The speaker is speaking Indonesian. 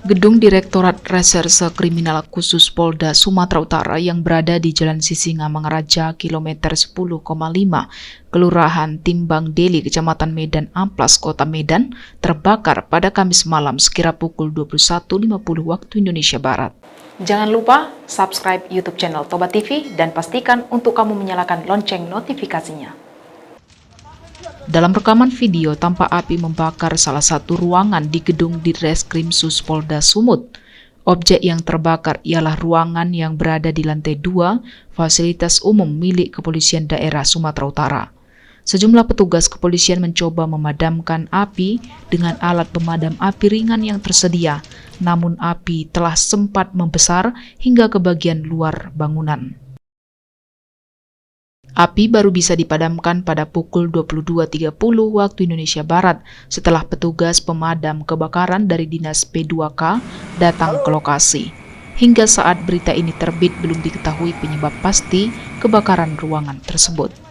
Gedung Direktorat Reserse Kriminal Khusus Polda Sumatera Utara yang berada di Jalan Sisingamangaraja, kilometer 10,5, Kelurahan Timbang Deli, Kecamatan Medan Amplas, Kota Medan, terbakar pada Kamis malam sekira pukul 21.50 waktu Indonesia Barat. Jangan lupa subscribe YouTube channel Toba TV dan pastikan untuk kamu menyalakan lonceng notifikasinya. Dalam rekaman video, tampak api membakar salah satu ruangan di gedung Ditreskrimsus Polda Sumut. Objek yang terbakar ialah ruangan yang berada di lantai 2 fasilitas umum milik Kepolisian Daerah Sumatera Utara. Sejumlah petugas kepolisian mencoba memadamkan api dengan alat pemadam api ringan yang tersedia, namun api telah sempat membesar hingga ke bagian luar bangunan. Api baru bisa dipadamkan pada pukul 22.30 waktu Indonesia Barat setelah petugas pemadam kebakaran dari Dinas P2K datang ke lokasi. Hingga saat berita ini terbit belum diketahui penyebab pasti kebakaran ruangan tersebut.